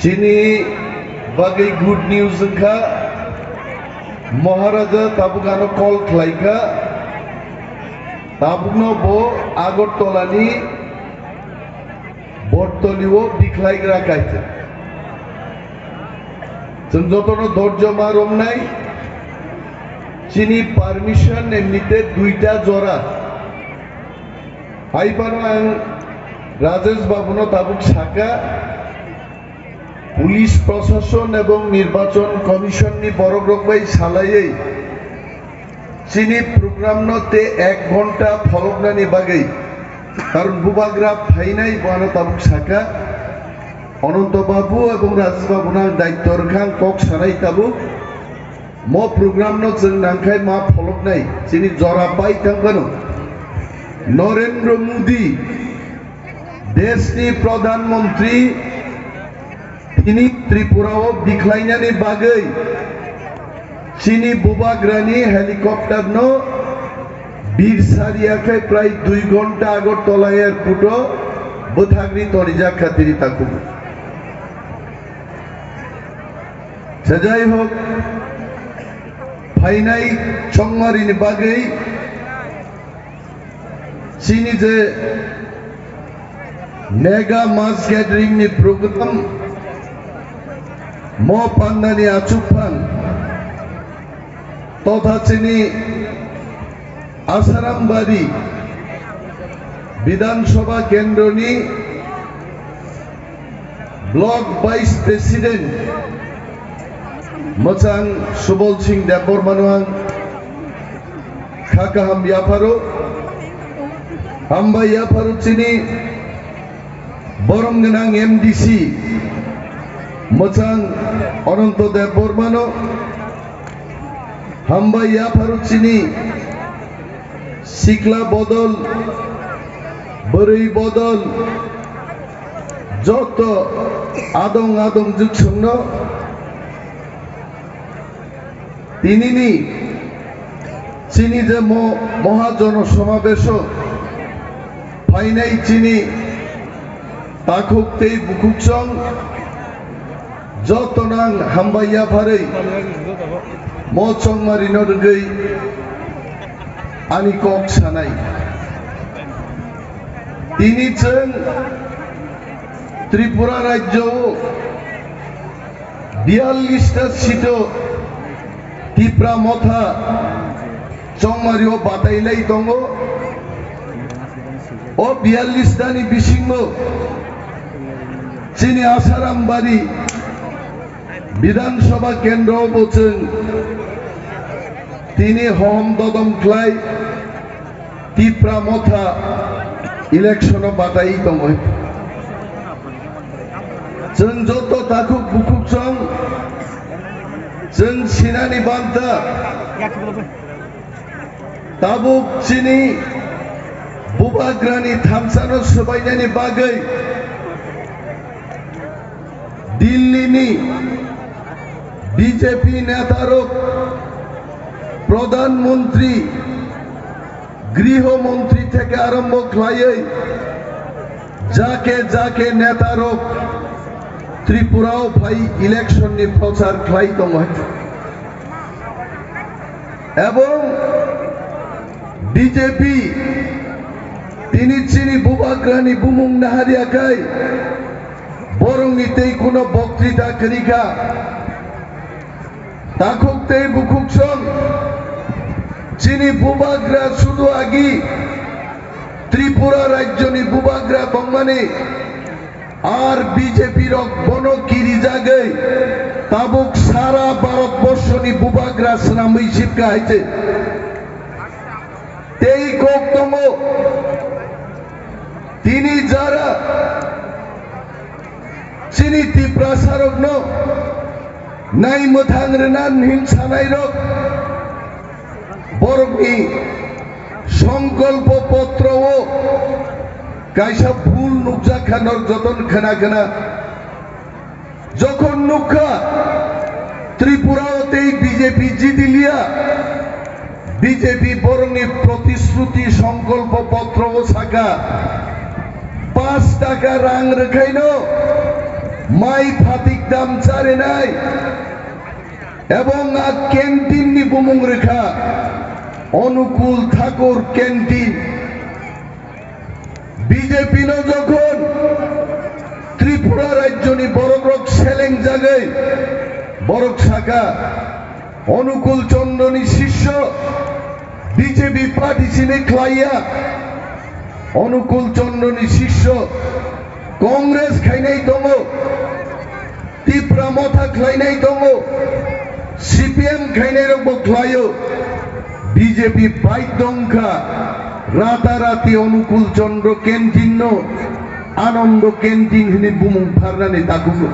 Chini bagai good news ka Maharaja tabugano call klaika tabugno bo Agartolani Bortolio biklaigra kaite जों যতনো ধৈর্য মারম নাই চিনি permission এমনিতে দুইটা জোড়া আইপানো আং রাজেশ বাবুনো তাবুক শাখা পুলিশ প্রশাসন এবং নির্বাচন কমিশন নি বড়গ্রকবাই সালাইয়ে চিনি প্রোগ্রাম নতে 1 ঘন্টা ফলকনানি বাগৈ কারণ বুবাগ্রা ফাইনাই বানো তাবুক শাখা অনন্ত বাবু এবং রাজেশ বাবুনা দায়িত্ব রখাং কক সানাই তাবু মো প্রোগ্রাম ন जों नांखाय मा फलकनाय चिनि जरा पाइ थांगानो नरेंद्र मोदी देशनि प्रधानमंत्री তিনি ত্রিপুরাও বিখ্লাইনানি বাগৈ চিনি বুবাগ্রানি হেলিকপ্টার ন বীরসারিয়াকে প্রায় 2 ঘন্টা আগরতলা এয়ারপোর্ট বথাগ্রি তরিজা খাতিরি তাকু যাই হোক ফাইনাই সংমারিনি বাগৈ চিনি যে মেগা মাস গ্যাদারিং नि प्रोग्राम म पान्नानि आचुकफान तथा चिनी आसारामबाड़ी विधानसभा केंद्रनि ब्लॉक वाइस प्रेसिडेंट मोजां सुबल सिंह देबबर्मानो खाका हम याफारो हामबा याफारो चिनी बरमगोनां एमडीसी मोजां अनंत देबबर्मानो हामबा याफारो चिनी सिखला बदल बोरै बदल যত আদং আদং যুগসন্ন তিনিনি চিনি যে মহাজন সমাবেশ ফাইনাই চিনি তাকুকতেই বুকুকসং যত নাং হামবাইয়া ফাरै মচংমারি নরগৈ আনি কক সানাই তিনি जों त्रिपुरा राज्य 42टा सीट टिप्रा मथा चंमारियो बाताइलाई दङ ओ 42टा नि बिसिङो चिनी आसारामबाड़ी विधानसभा केंद्र बोचों तिनी हम ददम ख्लाय टिप्रा मथा इलेक्शन बाताइ दङ जों जत ताकुक बुकुकसं जों सिनानि बान्था ताबुक चिनी बुबाग्रानि थामसानो सबायनानि बागै दिल्लीनि बीजेपी नेतारक प्रधानमंत्री गृहमंत्री থেকে আরম্ভ খাইয়ে যাকে যাকে নেতারক त्रिपुराओ भाई इलेक्शन नि प्रचार खाई दङ এবং बीजेपी তিনি চিনি বুবাগ্রানি বুমুং নাহারিয়াকাই বরংনিতেই কোনো বক্তৃতা করিকা তাকুকতেই বুকুকসং চিনি বুবাগ্রা শুধু আগি ত্রিপুরা রাজ্যনি বুবাগ্রা বংমানি আর बीजेपी रक बनो किरी जागै ताबुक सारा भारतवर्षनि बुबाग्रा नामै सिपका हाइते तेई कोक दङ तिनी जारा चिनी टिप्रा सारक न नाइ मोथां रेनान हिंसानाय रक बरकनि संकल्प पत्र কাইসা ভুল নুকজা খানোর যতন খানা খানা যখন নুকা ত্রিপুরাতেই বিজেপি জিতিলিয়া বিজেপি বরংনি প্রতিশ্রুতি সংকল্প পত্র ও শাখা 5 টাকা রাং রেখাইনো মাই ফাতিক দাম চারে নাই এবং ক্যান্টিন নি বুমুং রেখা অনুকূল ঠাকুর ক্যান্টিন বিজেপি যখন ত্রিপুরা রাজ্য নি বড়গ্রক সেলেং জায়গায় বড়ক শাখা অনুকূল চন্দ্রনী শিষ্য বিজেপি পার্টি চিনে খ্লাইয়া অনুকূল চন্দ্রনী শিষ্য কংগ্রেস খাইনাই দङ ত্রিপুরা মথা খ্লাইনাই দङ সিপিএম খাইনাই রকম খ্লাयो বিজেপি বাইদংখা রাতারাতি অনুকূল চন্দ্র ক্যান্টিন আনন্দ ক্যান্টিন হিনি বুমুং ফারনানি তাকুগো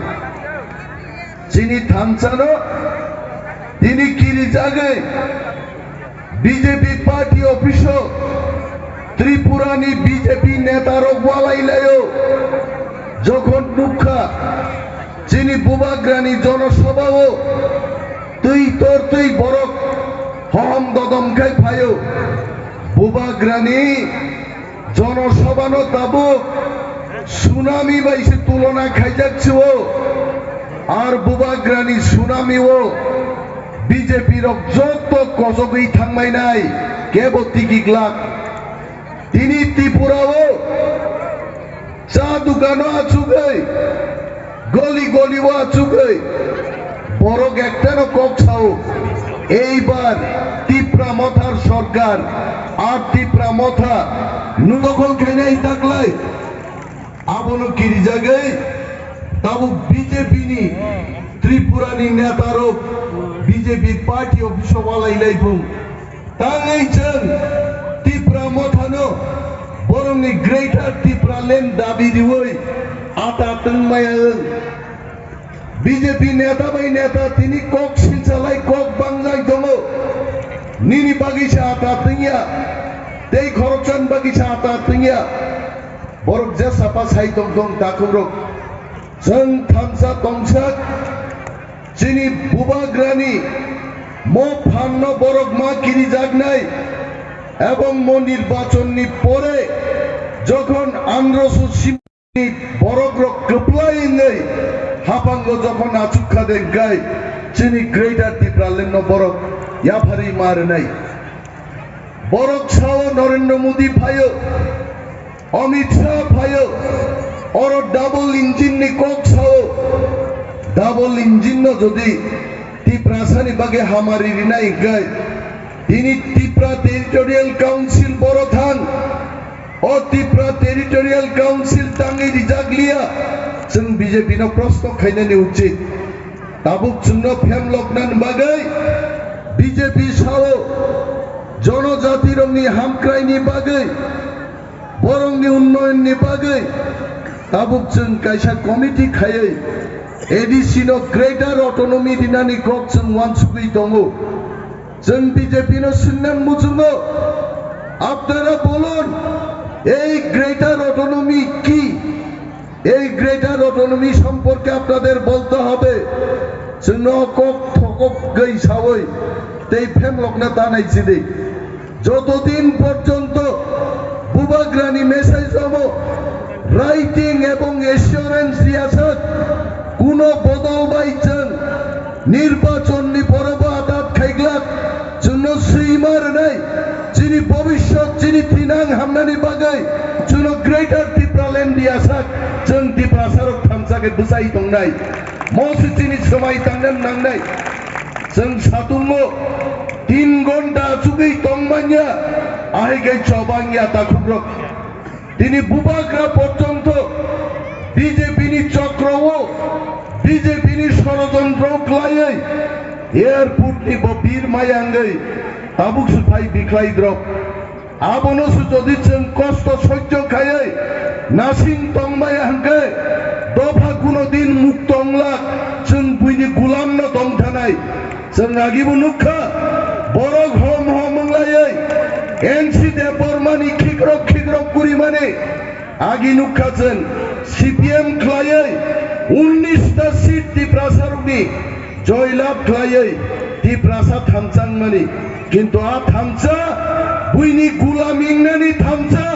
চিনি থামছানো তিনি কিরি জায়গায় বিজেপি পার্টি অফিস ত্রিপুরানি বিজেপি নেতার ওয়ালাইলায়ও যখন দুঃখা চিনি বুবাগ্রানি জনসভাও তুই বড় হম দদম খাই ফায়ো বুবাগ্রানি জনসভানো তাবো সুনামি বাইসে তুলনা খাই যাচ্ছে আর বুবাগ্রানি সুনামিও বিজেপির যত কজগই থাকমাই নাই কেবল টিকিগলাক তিনি ত্রিপুরাও চা দোকানও আছুগৈ গলি গলিও আছুগৈ বড় একটানো কক ছাও এইবার ত্রিপুরা মথার সরকার আর ত্রিপুরা মথা নুদখল খাইনাই থাকলাই আবনো কিরি জায়গায় তাবু বিজেপি নি ত্রিপুরানি নেতারও বিজেপি পার্টি অফিস ওয়ালাইলাই বুম তাঙ্গাইছেন ত্রিপুরা মথানো বরং গ্রেটার ত্রিপুরা ল্যান্ড দাবি দিবই আতা তংমায়া বিজেপি নেতা বাই নেতা তিনি কক শিলচালাই কক বাংজাই দङ নিনি বাগিচা আতা তংয়া তেই খরচান বাগিচা আতা তংয়া বরং যে সাপা সাই দং তাকুরক जों थामसा तंसाक चिनी बुबाग्रानी मो फान्न बरक मा किरी जागनाय এবং মো নির্বাচনী পরে যখন 1800 বরগ্রক কপ্লাই নেই হাপাঙ্গ যখন আচুক্ষা দেখায় চিনি গ্রেটার ত্রিপুরালেন বরক ইয়াফারি মার নাই বরক ছাও নরেন্দ্র মোদী ভাইও অমিত শাহ ভাইও और डबल इंजिन नि कोक छाओ डबल इंजिन न যদি ত্রিপুরাসানি বাগে হামারি রিনাই গায় তিনি ত্রিপুরা টেরিটোরিয়াল কাউন্সিল বড় থান ও ত্রিপুরা টেরিটোরিয়াল কাউন্সিল তাঙ্গি রিজাগলিয়া जों বিজেপি ন প্রশ্ন খাইনানি উচিত তাবুক जोंनो ফেম লকনান বাগে বিজেপি ছাও জনজাতি রংনি হামক্রাইনি বাগে বরংনি উন্নয়ননি বাগে ताबुक जों कायसा कमिटी खायै एडिसिनो ग्रेटार अटोनमी दिनानि কক जों वानसुगै दङ जों বিজেপি नो सुननान मुजुङो আপনারা বলুন এই গ্রেটার অটোনমি কি এই গ্রেটার অটোনমি সম্পর্কে আপনাদের বলতে হবে जोंनो কক ঠকক গই সাवै তেই ফেম লকনা তানাইছি দে যতদিন পর্যন্ত বুবাগ্রানি মেসেজ হবো রাইটিং এবং এসিওরেন্স দিয়াছেন কোন বদল বাইছেন নির্বাচন নি পরব আদাত খাইগলাক জন্য শ্রীমার নাই যিনি ভবিষ্যৎ যিনি তিনাং হামনানি বাগাই জন্য গ্রেটার ত্রিপুরা ল্যান্ড দিয়াছাক जों ত্রিপুরা সারক থামসাকে বুসাই দংনাই মসি যিনি সময় তাंगन নাংনাই जों সাতুঙ্গ 3 ঘন্টা চুগি তংমানিয়া আইগাই চবাঙ্গিয়া তাকুগ্রক তিনি বুবাগ্রা পর্যন্ত বিজেপি নি চক্রও বিজেপি নি ষড়যন্ত্র ক্লাইयै এয়ারপোর্ট নি বীর মায়াঙ্গৈ তাবুক সুফাই বিখ্লাই দ্রক আবনো যদি जों কষ্ট সহ্য খাইयै নাসিং তংমায়াঙ্গে দফা কোনদিন মুক্ত অংলাক जों বুইনি গুলাম ন দংথানাই जों আগিবো নুখা বড় ঘম হমংলাयै एनसी देवबर्मानी खिग्रक गुरी माने आगी नुखाचन सीपीएम ख्लायै 19टा सीट ত্রিপুরা सारुकनि जयलाभ ख्लायै ত্রিপুরা थामचां माने किन्तु आ थामचा बुइनि गुलामिंनानि थामचा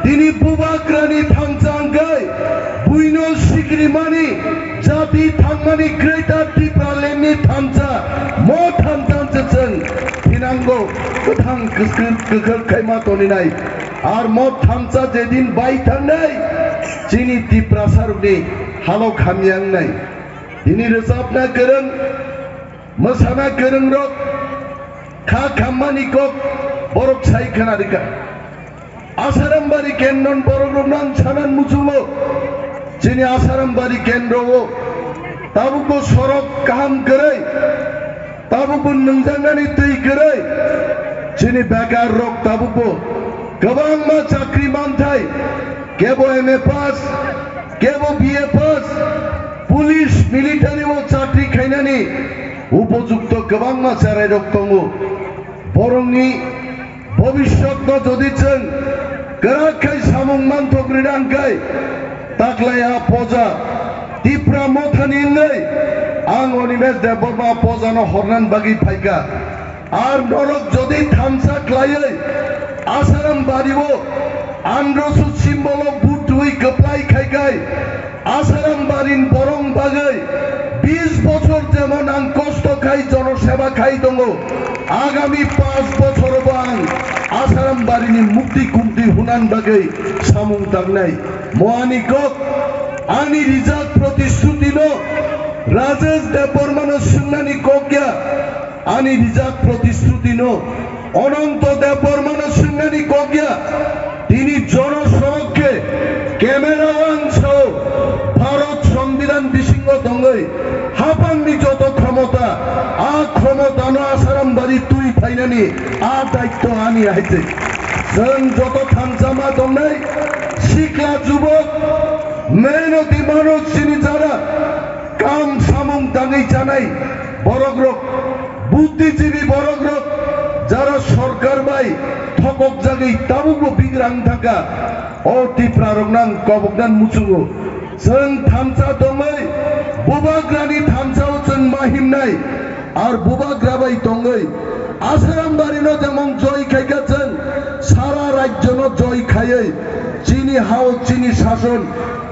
दिनि बुबाग्रानि थामचांगै बुइनो sikri mani jati thangmani greater Tripura Lemni thamsa mo thamsan jeng hinanggo gothang kekhar khaima toninai ar mo thamsa jedin bai thangnai chini Tripura sarukni halo khamyangnai ini resapna kereng masana kereng rok kha khammani kok borok sai khana dika Asarambari Kendon Borognan Sanan Musumo Chini Asarambari Kendro Tabuko Sorok Kaham Kere Tabuko Nungzangani Tui Kere Chini Bakar Rok Tabuko Gabang Ma Chakri Mantai Kebo MA Pass Kebo BA Pass Police Military Mo Chakri Khainani Upojukto Gabang Ma Sarai Rok Tongo Borongni Bobishotno Jodichen Gerakai samung mantok ridangkai taklaya poja Tripura mothani ngai ang onimes deborma poja no hornan bagi phaika ar norok jodi thamsa klaiai asaram baribo androsu simbolo butui kaplai khaikai asaram barin borong bagai 20 বছর যেমন আং কষ্ট খাই জনসেবা খাই দঙ্গো আগামী 5 বছর বাং আসারাম বাড়িনি মুক্তি কুমতি হুনান বাগে সামুং তাগনাই মোয়ানি কক আনি রিজার্ভ প্রতিশ্রুতি ন রাজেশ দেববর্মন সুন্নানি কক্যা আনি রিজার্ভ প্রতিশ্রুতি ন অনন্ত দেববর্মন সুন্নানি কক্যা তিনি জনসমক্ষে ক্যামেরা অংশ ভারত সংবিধান বিসিঙ্গ দঙ্গই হাপাংনি যত ক্ষমতা আ ক্ষমতা ন আসারাম বাড়ি তুই ফাইনানি আ দায়িত্ব আনি আইছে जों যত থামসামা দংনাই শিক্ষা যুবক মেহনতি মানুষ চিনি যারা কাম সামুং দাঙ্গি জানাই বড়গ্রক বুদ্ধিজীবী বড়গ্রক যারা সরকার বাই থকক জাগি তাবুকো বিগ্রাং থাকা ও Tripura রংনাং কবকদান মুচুগো जों थामसा दङै बुबाग्रानि थामसायाव जों माहिमनाय আর বুবাগ্রাবাই দङै আসারাম বাড়িনো যেমন জয় খাইকা जों সারা রাজ্যন জয় খাইयै চিনি হাও চিনি শাসন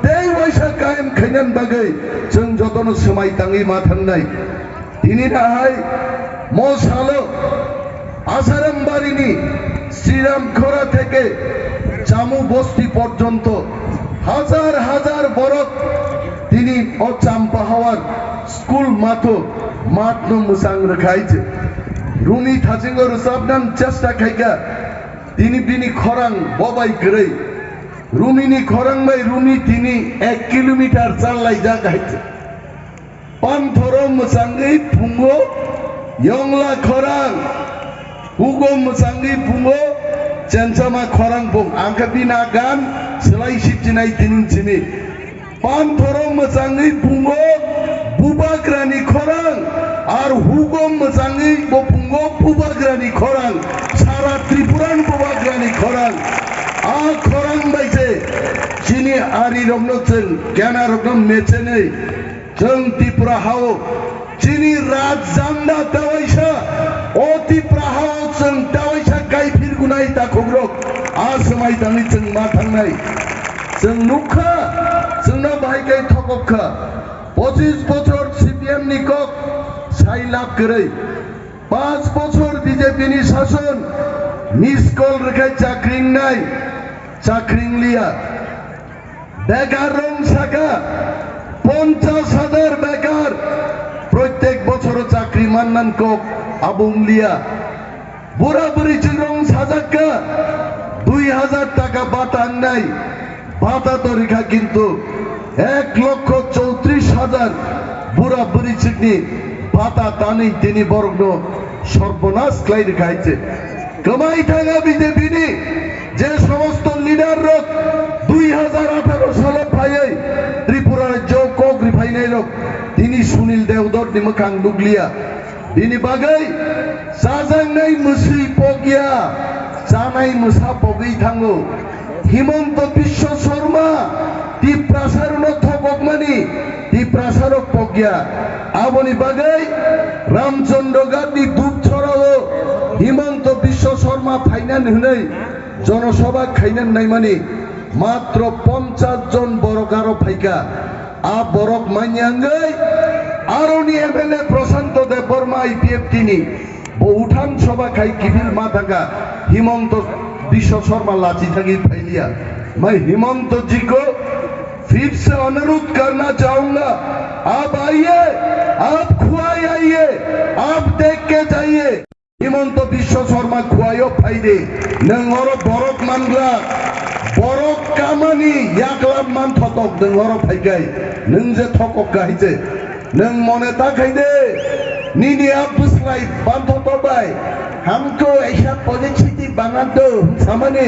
তেই ওইসা কায়েম খাইনান বাগै जों যতনো সময় তাঙ্গি মাথান্নাই তিনি রাহাই মশালো আসারাম বাড়িনি শ্রীরামখোরা থেকে জামু বস্তি পর্যন্ত হাজার হাজার বরক তিনি ও চাম্পা হওয়ার স্কুল মাথো মাতনো মুসাং রেখাইছে রুমি থাজিঙ্গর সাবনান চেষ্টা খাইকা তিনি বিনি খরাং ববাই গরে রুমিনি খরাং বাই রুমি তিনি 1 কিলোমিটার চালাই যা গাইছে পানথরো মুসাঙ্গি ফুঙ্গো ইয়ংলা খরাং হুগো মুসাঙ্গি ফুঙ্গো চেনসামা খরাং বুং আংকা বিনা গান selai sipjinai tinin sini panthoro mojangai bungo bubagrani khorang ar hugom mojangai bo bungo bubagrani khorang sara Tripuran bubagrani khorang a khorang baise chini ari rogno cheng gyana rogno mechenei जों Tripura hao chini raj janda tawaisa o Tripura hao जों tawaisa gaifir gunai takhogrok a samai tangi जों ma thangnai जों नुखा जोंना बाहायगाय थकखा 25 বছর CPM नि cock साइ लाभ करे 5 বছর বিজেপি नि শাসন মিস কল রেখাই চাকরিং নাই চাকরিং লিয়া বেকার রং শাখা 50,000 বেকার প্রত্যেক বছর চাকরি মান্নান কক আবুং লিয়া বুড়া বুড়ি চিরং সাজাক্কা 2000 টাকা বাতা নাই বাতা তো রেখা কিন্তু 1,34,000 বুড়া বুড়ি চিকনি বাতা টানি তিনি বর্গ সর্বনাশ ক্লাই রেখাইছে কমাই থাকা বিজেপি নি যে সমস্ত লিডার রক 2018 সালে ফাইয়ে ত্রিপুরার জো কক রিফাইনাই রক তিনি সুনীল দেওদর নিমকাং দুগলিয়া তিনি বাগাই সাজাংনাই মুসি পগিয়া জানাই মুসা পগই থাঙ্গো হিমন্ত বিশ্ব শর্মা Tripura সারনো থককমানি Tripura সারক পগিয়া আবনি বাগাই রামচন্দ্র গান্ধী দুপ ছড়াও হিমন্ত বিশ্ব শর্মা ফাইনান হই জনসভা খাইনান নাই মানি মাত্র 50 জন বড়কারো ফাইকা borok manyangai aroni MLA প্রশান্ত দেববর্মা IPF তিনি বহুঠান সভা খাই কিবিল মাথাকা हिमंत विश्व शर्मा लाची थकी फैलिया मैं हिमंत जी को फिर से अनुरोध करना चाहूंगा आप आइए आप खुआई आइए आप देख के जाइए हिमंत विश्व शर्मा खुआयो फायदे नंगर बरक मानग्रा बरक कामानी याकलाब मान थतक नंगर फायगाय नों जे थकक गायजे नों मने ताखायदे निनि आप बुसलाय बानथतबाय हमको ऐसा परिस्थिति बना दो सामने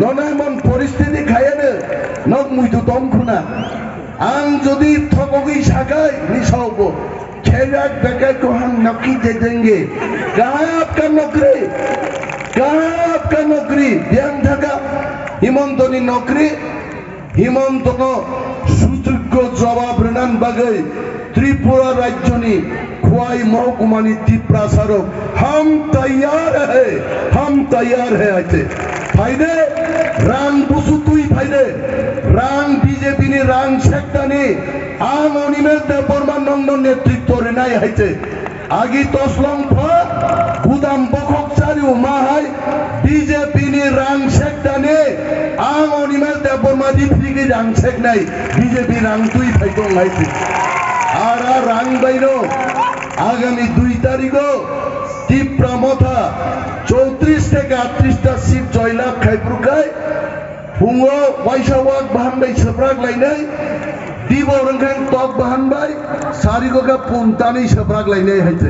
ननामन परिस्थिति खायानो नक मुइदु दम खुना आं जदि थकगै सागाय निसावबो खेराक बेकार को हम नौकरी दे देंगे कहाँ है आपका नौकरी कहाँ है आपका नौकरी ध्यान थका हिमंतनी नौकरी हिमंत को सुयोग्य जवाब रनान बागै त्रिपुरा राज्यनि खुआई महकुमानी टिप्रासारो हम तैयार है आते फायदे रांग बुसुतुई फायदे रांग बीजेपी नि रांग सेक्टानी आं अनिमेल देबबर्मा नंद नेतृत्व रेनाय आते आगी तसलं फा गुदाम बखक चारिउ माहाय बीजेपी नि रांग सेक्टानी आं अनिमेल देबबर्मा दिफ्रिगि रांग सेकनाय बीजेपी रांग तुई फायदं आते आरा रांग बायनो आगामी 2 तारिखो टिप्रा मथा 34 থেকে 38টা সিট জয়লাভ খাইপ্रुखाय फुङो वाइसावाक बाहानबाय सोब्राक लायनाय दिबो रंखान तक बाहानबाय सारिगोगा पुनतानि सोब्राक लायनाय हायते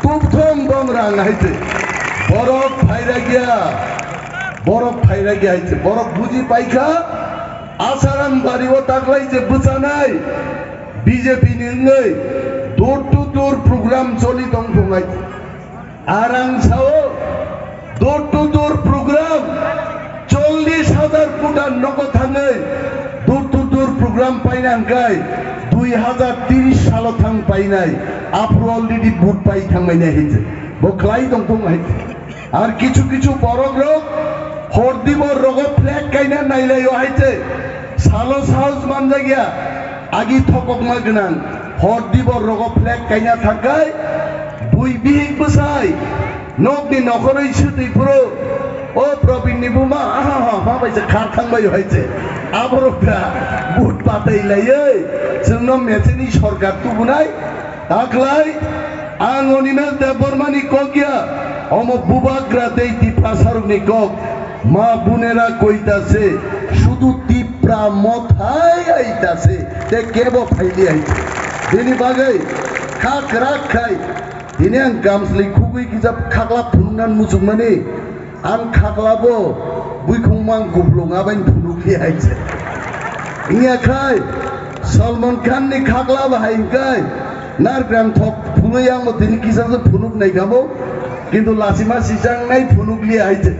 तुबथम बं रां हायते बरफ फायरा गया हायते बरफ बुझि पाइखा आसाराम बारिबो ताकलाय जे बुजानाय बीजेपी नि door to door program चली दं फंगाय आरां साओ door to door program 40,000 फुटा नगद थाङै door to door program पाइनांगाय 2030 सालाव थां पाइनाय आफ्टर अलरेडी बुट पाइ थांबायनाय हिजे बख्लाय दं फंगाय आर किछु किछु बरग रग हरदिबर रग फ्लेग गायना नायलायो हायते सालो साहस मानजागिया आगि थककमा गोनां हरदिबर रग फ्लेग गायना थाखाय 2 बिग बोसाय नकनि नखरै सुदैफोरो ओ प्रबिननि बुमा आहा माबायसा खारखांबाय हायसे आबरफ्रा बुट पातायलायै जोंनो मेसेनि सरकार तुबुनाय दाख्लाय आं अनिमेल देबबर्मानि कगिया अम बुबाग्रा दैति प्रासारकनि कक मा बुनेरा कइतासे शुधु टिप्रा मथाय आइतासे ते केबो फाइलि आइते दिनै बागै खाक राक खाय दिनै आं गामस्लै खुबै किजाब खाग्ला फुननान मुजुगमानि आं खाग्लाबो बुइखंमां गुब्लङाबाय फुनुखि आइसे इयाखाय सलमान खान नि खाग्ला बाहायखाय नारग्राम थक फुनै आं दिनै किजाब फुनुक नायगामो किन्तु लासिमा सिजांनाय फुनुकलि आइसे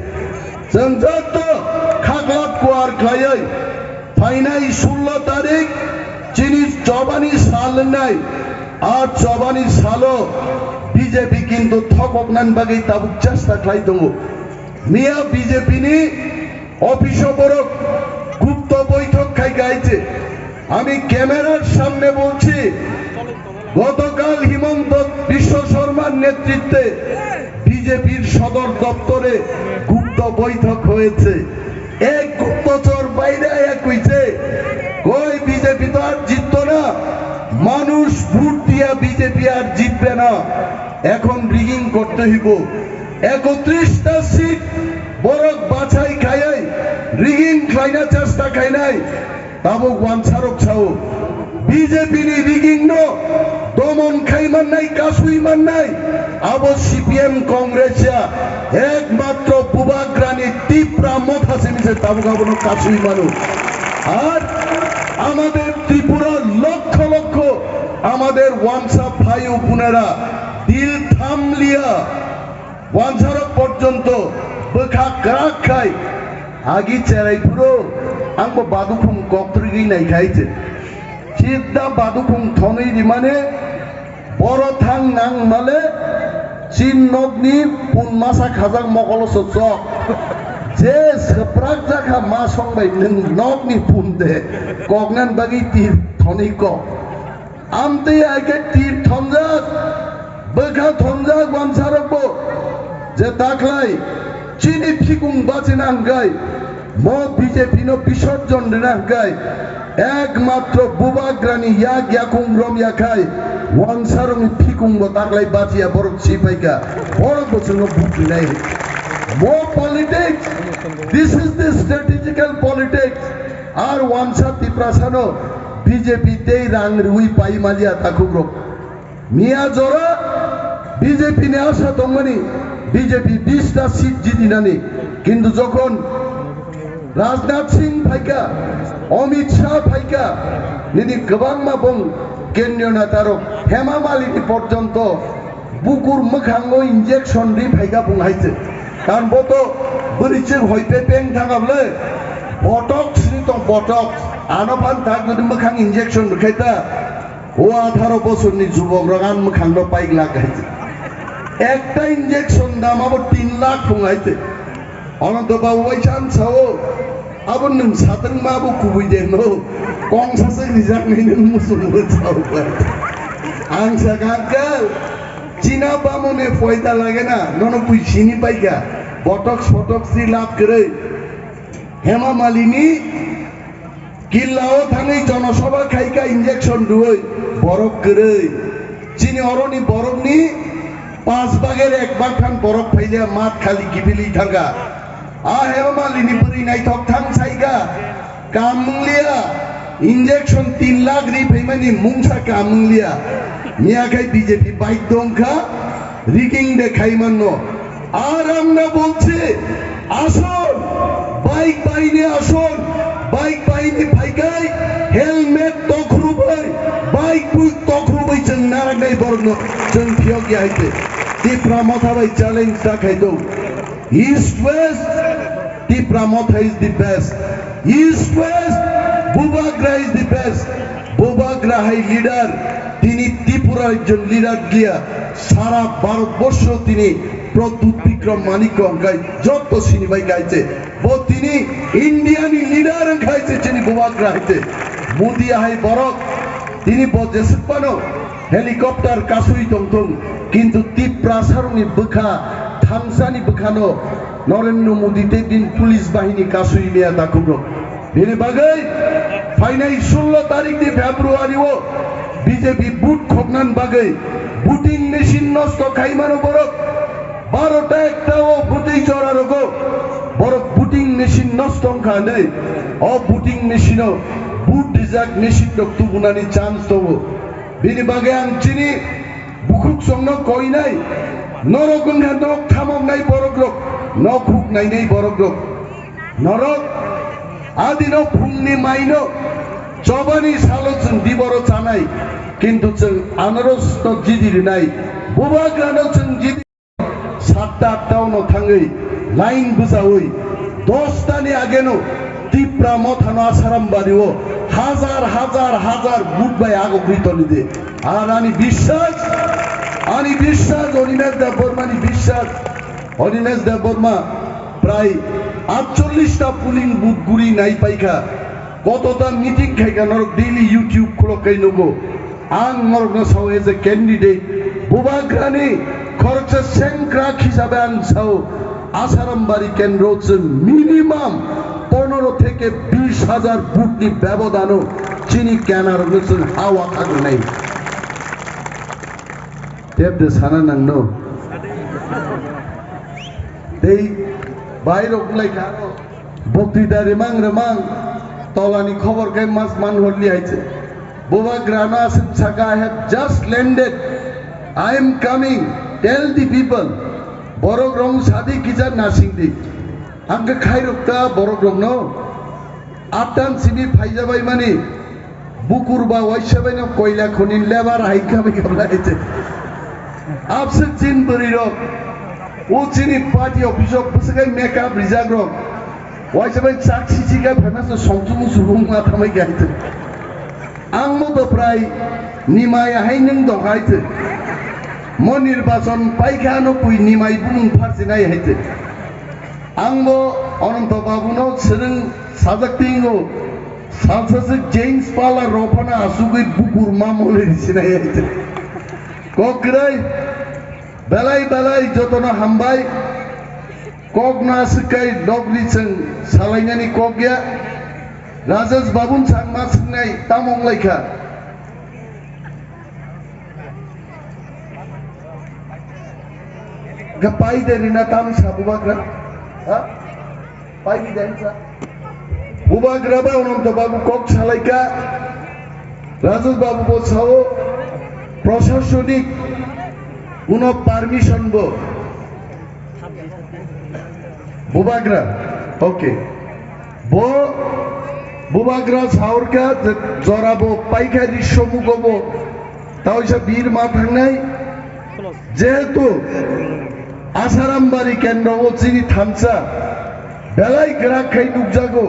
जों जत खाग्ला कुवार खायै फाइनाय 16 तारिख चीनी चौबानी साल नाय और चौबानी सालो बीजेपी किन्तु थककनान बागै ताबुक चेष्टा खालाय दङ मिया बीजेपी नि अफिसो बरक गुप्त बैठक खाय गायছে আমি ক্যামেরার সামনে বলছি গতকাল হিমন্ত বিশ্ব শর্মার নেতৃত্বে বিজেপির সদর দপ্তরে গুপ্ত বৈঠক হয়েছে এক গুপ্তচর বাইরে কইছে কই বিজেপি তো আর জিততো না মানুষ ভোট দিয়া বিজেপি আর জিতবে না এখন রিগিং করতে হইব 31টা সিট বরক বাছাই খায় রিগিং খাইনা চেষ্টা খাই নাই তাবো ওয়ানসারক ছাও বিজেপি নি রিগিং নো দমন খাইমান নাই কাসুইমান নাই আবো সিপিএম কংগ্রেসিয়া একমাত্র বুবাগ্রানি টিপ্রা মথা সেমিছে তাবো গাবনো কাসুইমানো আর আমাদের ত্রিপুরা লক্ষ লক্ষ আমাদের ওয়ানসা ভাই ও বোনেরা দিল থামলিয়া ওয়ানসারক পর্যন্ত बोखा क्राक खाय आगी चेराइपुरो आंबो बादुखुम कक्ट्रिगि नायखायचे सिद्दा बादुखुम थनै दिमाने बर थां नां माले चिन्नगनि पुनमासा खाजां मगलसो चक जे सप्राक जाखा मा संबाय नों नगनि पुनदे कगनान बागि थनिक आमते आगे तीर थमजाक बखा थमजाक वानसारकबो जे ताकलाय चिनि फिकुं बाचिना हंगाय मो बीजेपी नो विसर्जन देना हंगाय एकमात्र बुबाग्रानी याक याकुं रम याखाय वानसारंग फिकुं बो ताकलाय बाचिया बरक सिपाइका बरक बसुनो बुकिनाय more politics. This is the strategical politics. Ar wansa tiprasano BJP tei rang rui pai malia takugro. Mia jora BJP ne asha tongmani BJP 20 ta seat jidinani. Kintu jokhon Rajnath Singh phaika, Amit Shah phaika, nini gobang mabong kendriyo netarok Hema Malini porjonto bukur mokhango injection ri phaika bunghaise. কারণ বতো বরিচে হইতে Peng থাকাবলে botox নি তো botox আনফান থাক যদি মখাং injection খাইতা ও 18 বছরনি যুবক রাগান মখাং দ পাইক লাগাইছে একটা injection দাম আবার 3 লাখ টাকাইতে অনন্ত বাবু ওইখান ছাও আবার নং সাতং মাবু কুবুই দেনো কং সাসে রিজাক নিন মুসুল ছাও আং সাগাকাল চীনা বামনে পয়দা লাগে না নন পুইছিনি পাইকা বটক্স ফটক্স দি লাভ করে হেমা মালিনী কিল্লাও থাঙ্গি জনসভা খাইকা ইনজেকশন দুই বরফ করে চিনি অরনি বরফনি 5 ভাগের 1 ভাগ থান বরফ ফাইলে মাত খালি গিবিলি থাকা আ হেমা মালিনী পরি নাই থক থাং সাইগা কামলিয়া ইনজেকশন 3 লাখ রি ফেমানি মুংসা কামলিয়া মিয়াখাই বিজেপি বাইক দংখা রিগিং দেখাই মানো আর আমরা বলছি আসুন বাইক বাইনে আসুন বাইক বাইনে ফাইকাই হেলমেট তখরুবাই বাইক বুই তখরুবাই जों नारायण बर्न जों फियग याइते टिप्रा मथाबाई চ্যালেঞ্জ দেখাই দৌ east west Tipra Motha is the best east west বুবাগ্রা ইজ দি বেস্ট বুবাগ্রা হাই লিডার তিনি ত্রিপুরার একজন লিডার গিয়া সারা ভারতবর্ষ তিনি প্রদ্যুৎ বিক্রম মানিক গাই যত সিনেমাই গাইছে ও তিনি ইন্ডিয়ানি লিডার গাইছে যিনি বুবাগ্রা হাইতে মোদি হাই বরক তিনি বজেসক পানো হেলিকপ্টার কাসুই তংতং কিন্তু ত্রিপুরা সারনি বখা থামসানি বখানো নরেন্দ্র মোদি তে দিন পুলিশ বাহিনী কাসুই লিয়া দাকুগো বেরে বাগাই ফাইনাই 16 তারিখ দি ফেব্রুয়ারি ও বিজেপি বুট খগনান বাগে বুটিং মেশিন নষ্ট খাইমানো বরক 12টা একটাও বুটিং চড়া রগো বরক বুটিং মেশিন নষ্ট খানে ও বুটিং মেশিনও বুট ডিজাক মেশিন ডক্টু বুনানি চান্স তবো বিনি বাগে আং চিনি বুকুক সঙ্গ কই নাই নরকন হান্দক থামক নাই বরক রক নখুক নাই নাই বরক রক নরক আদিনো ফুংনি মাইনো চবানি সালো जों দিবর চানাই কিন্তু जों আনারস তো জিদির নাই বুবাগ্রানো जों জিদি 7টা 8টাও ন থাঙ্গই লাইন বুজাওই 10টানি আগেনো ত্রিপুরা মথানো আসারাম বাড়িও হাজার হাজার হাজার বুট বাই আগকৃতনি দে আর আনি বিশ্বাস অনিমেষ দেব বর্মানি বিশ্বাস অনিমেষ দেব বর্মা প্রায় 48টা পুলিং বুথ গুড়ি নাই পাইখা কতটা মিটিং খাইকা নরক ডেইলি ইউটিউব খুলকাই নগো আং নরক সাও এজ এ ক্যান্ডিডেট বুবাগ্রানি খরচ সেংক্রাক হিসাবে আং সাও আসারামবাড়ি কেন্দ্র মিনিমাম 15 থেকে 20,000 বুটনি ব্যবধানও চিনি ক্যানার হাওয়া থাকবে নাই দেবদে সানা নাংনো এই বাইরক লাইকা বক্তৃতা রেমাং তলানি খবর কে মাস মান হলি আইছে বুবাগ্রানা আসিম সাকা I have just landed I am coming tell the people বড়গ্রং সাদি কিজার নাসিং দি आंखो खायरकता बरग्रम न आटान सिनि फाइजाबाय माने बुकुरबा वाइसाबायनो कयला खनि लेबार हाइखाबाय खाबलायते आपसे चिन बरिरक ओ चिनि पार्टी अफिस पुसगाय मेकअप रिजाग्रम वाइसाबाय साक्षी चिगा फेमास संजुमु सुबुं माथामाय गायते आंमो तो प्राय निमाय हाय नों दगायते म निर्वाचन पाइखानो कुइ निमाय बुं फारसिनाय हायते आंबो अनंत बाबुनो सोलों साजाक्तिंगो সালসাসে জেমস পালা রোপানা আসুগই বুকুর মামলে দিছিনা আইতে ককরাই বেলাই বেলাই যতনা হামবাই কক না সিকাই ডগরি जों सालायनानै कक गया राजेश बाबुन सान मा सिंनाय तामं लायखा gapai dari natam sa bubagra ha pai di dansa bubagra ba onom to babu kok salaika rajesh babu bo sao প্রশাসনিক কোন পারমিশন বো বুবাগ্রা ওকে বো বুবাগ্রা সাউরকা জরাবো পাইকারি সমুগবো তাও সব বীর মা থাকনাই যেহেতু আসারামবাড়ি কেন্দ্র ও চিনি থামসা বেলাই গ্রাক খাই নুকজাগো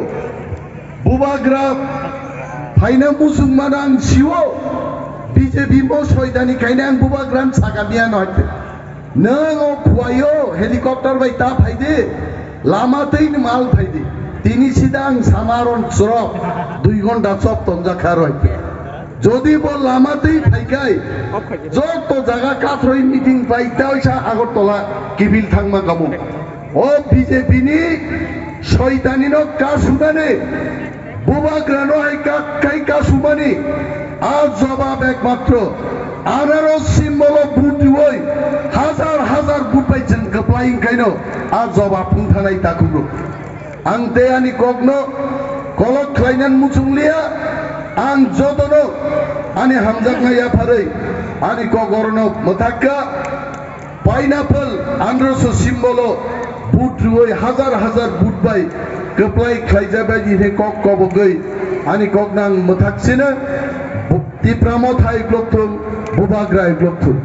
বুবাগ্রা ফাইনা মুসলমান আং সিও বিজেপি মো সয়দানি খাইনা আং বুবাগ্রাম সাগামিয়া নয়তে নং ও খুয়াইও হেলিকপ্টার বাই তা ফাইদে লামাতেই মাল ফাইদে তিনি সিদাং সামারণ চরপ 2 ঘন্টা চপ তঞ্জা খার হইতে যদি বল লামাতেই ফাইকাই যত জায়গা কাথরই মিটিং পাইতা হইছা আগরতলা কিবিল থাংমা গামু ও বিজেপি নি শয়তানি ন কা সুদানে বুবাগ্রানো আই কাই কা সুমানি আজ জবাব একমাত্র আনারস সিম্বল বুট হই হাজার হাজার বুট পাইছেন কপ্লাইং কাইনো আজ জবাব পুংথানাই তাকুনো আংতে আনি কগনো কলক খাইনান মুচুংলিয়া आं जदनो आनि हामजाखनाया फारै आनि कगरनो मथाक्का पाइनापल आंद्रस सिम्बलो बुट रुय हाजार हाजार बुट बाय कप्लाय खाइजाबाय दिने कक कबगै आनि कगनां मथाक्सिनो तिप्रामो थाइ ग्लकथुम बुबाग्राय ग्लकथुम